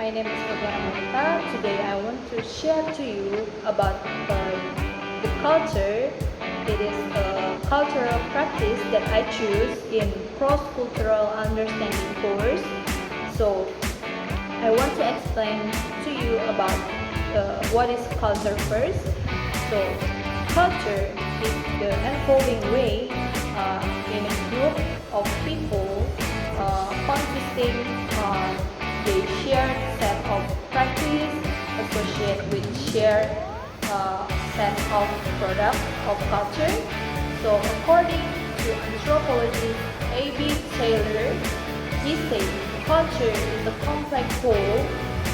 my name is Monica. Today I want to share to you about the culture. It is a cultural practice that I choose in cross-cultural understanding course. So I want to explain to you about what is culture first. So culture is the unfolding way in a group of people consisting of the shared set of practice associated with shared set of products of culture. So according to anthropologist A.B. Taylor, he says culture is a complex whole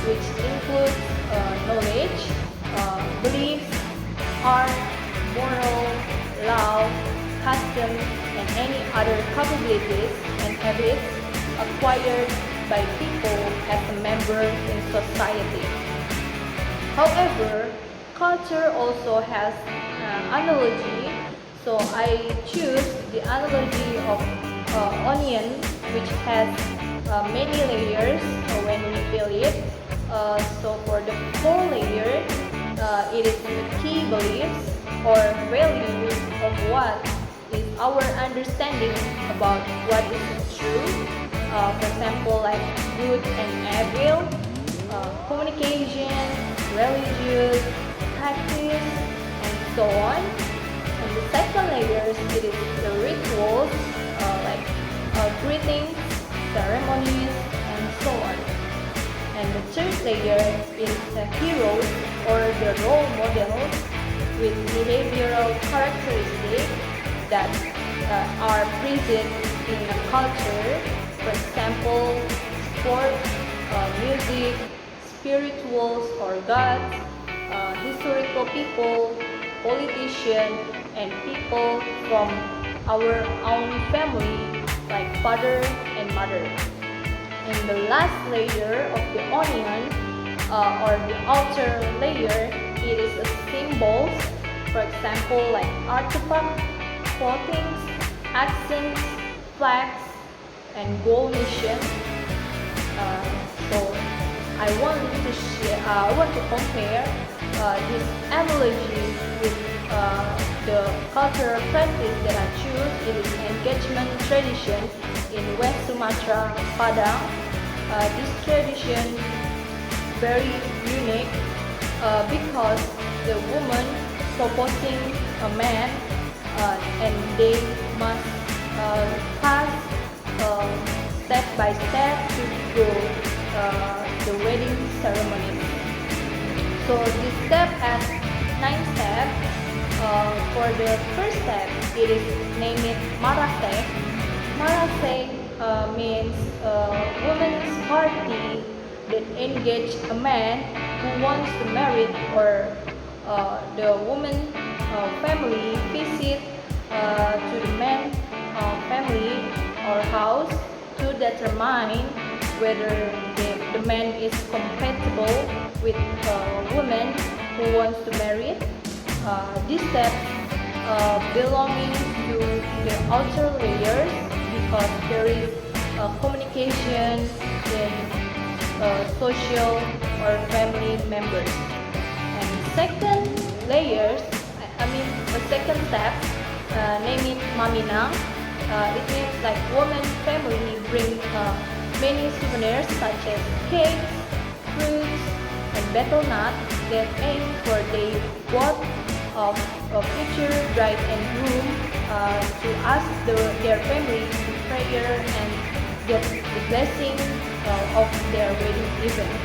which includes knowledge, beliefs, art, moral, law, customs, and any other capabilities and habits acquired by people as a member in society. However, culture also has analogy, so I choose the analogy of onion, which has many layers when we peel it. So for the core layer, it is the key beliefs or values of what is our understanding about what is true. For example, like good and evil, communication, religious, practice, and so on. And the second layers, it is the rituals, like greetings, ceremonies, and so on. And the third layer is the heroes or the role models with behavioral characteristics that are present in a culture. For example, sport, music, spirituals or gods, historical people, politicians, and people from our own family like father and mother. And the last layer of the onion or the outer layer, it is a symbols. For example, like artifacts, clothing, accents, flags, and gold nation. So I want to compare this analogy with the cultural practice that I choose. It is engagement tradition in West Sumatera, Padang. This tradition very unique because the woman proposing a man and they must pass step by step to go the wedding ceremony. So this step has 9 steps. For the first step, it is named Marase. Marase means a woman's party that engage a man who wants to marry, or the woman family visit to the man family or house to determine whether the man is compatible with a woman who wants to marry. This step belonging to the outer layers because there is communication in social or family members. And second layers, the second step, name it Maminang. It means like woman family bring many souvenirs such as cakes, fruits, and betel nut that aim for the both of future bride and groom to ask their family to prayer and get the blessing of their wedding event.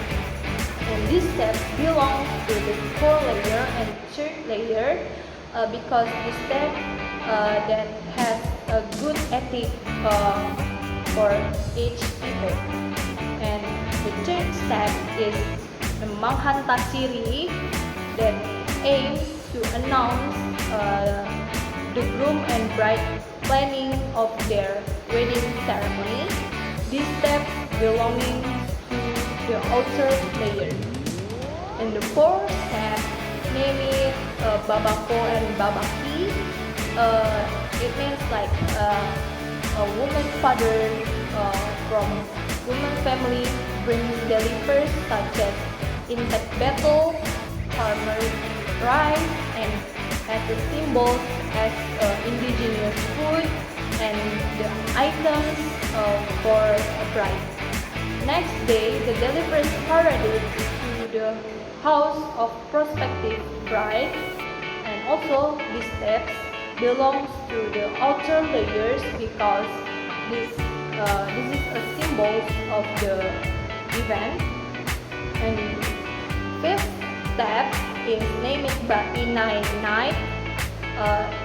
And this step belongs to the core layer and third layer because the step that has a good ethic for each people. And the third step is the Manghantasiri that aims to announce the groom and bride planning of their wedding ceremony. This step belonging to the outer layer. And the fourth step, name it Babako and Babaki. It means like a woman father from woman family brings daily fares such as insect battle, farmer rice, and has the symbols as indigenous food and the items for a bride. Next day, the delivery is paraded to the house of prospective bride, and also these steps belongs to the outer layers because this is a symbol of the event. And fifth step is name it Inai night.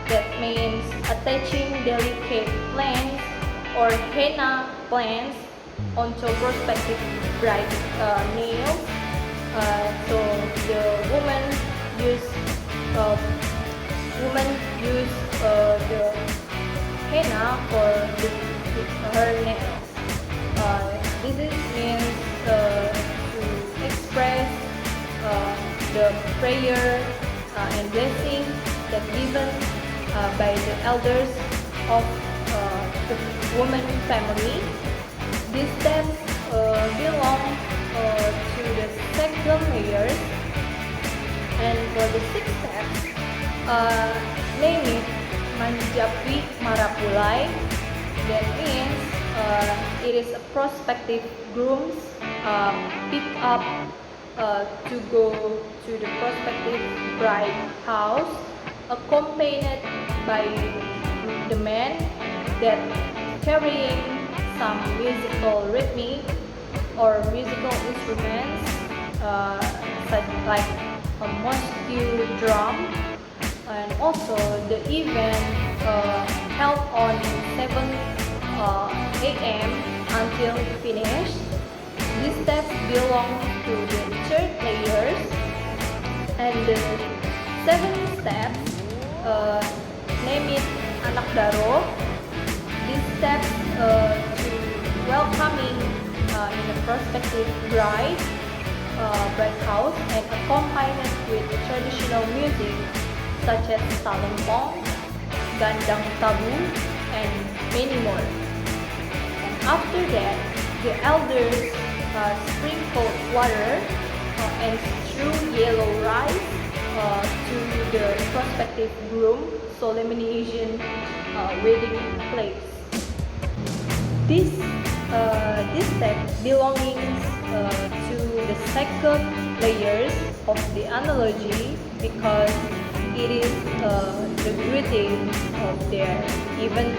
That means attaching delicate plants or henna plants onto prospective bride nails. So the uh, woman use the henna for her nails. This means to express the prayer and blessing that given by the elders of the woman family. These steps belong to the second layers, and for the sixth step, name it Manjapi Marapulai. That means it is a prospective groom's pick up to go to the prospective bride house, accompanied by the man that carrying some musical rhythmic or musical instruments such like a mosque drum. And also the event held on 7 a.m. until finished. These steps belong to the third layers, and the seventh step name it Anak Daro. These steps to welcoming in a prospective bride house and accompanied with traditional music such as talempong, gandang tabu, and many more. And after that, the elders sprinkled water and strew yellow rice to the prospective groom solemnization wedding place. This step belonging to the second layers of the analogy because it is the greeting of their event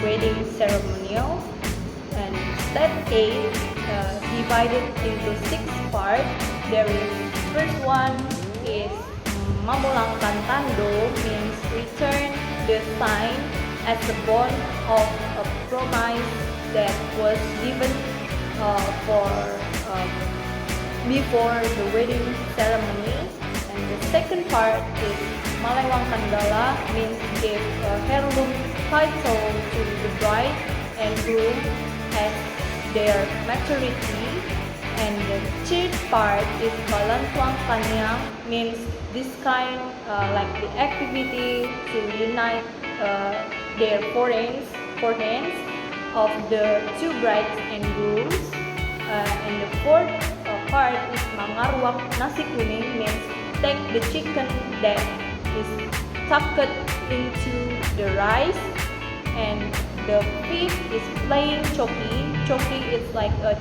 wedding ceremonial. And step 8 divided into 6 parts. There is first one is Mamulangkan Tando, means return the sign as a bond of a promise that was given for before the wedding ceremony. And the second part is Malewang Kandala, means give a heirloom title to the bride and groom at their maturity. And the third part is Balantuang Kanyang, means this kind like the activity to unite their forehands of the two brides and grooms. And the fourth part is Mangarwak Nasi Kuning, means take the chicken that is tucked into the rice. And the fifth is playing choki. Choki is like a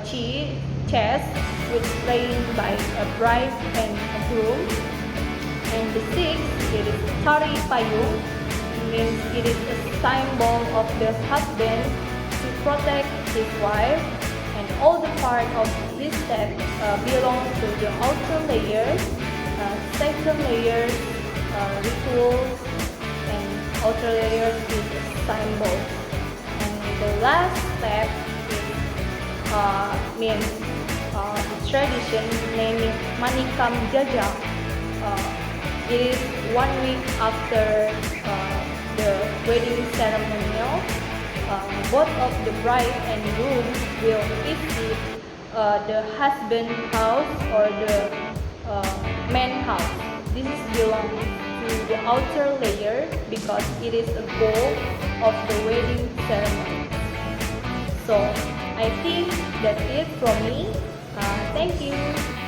chess which playing by a bride and a groom. And the sixth, it is Tari Payung, means it is a symbol of the husband to protect his wife. And all the part of this step belongs to the outer layers, second layers, rituals, and outer layers is symbols. And the last step is means tradition, naming Manikam Jajang. It is 1 week after the wedding ceremonial. Both of the bride and groom will visit the husband house or the man house. This is belong to the outer layer because it is a goal of the wedding ceremony. So I think that's it from me. Thank you.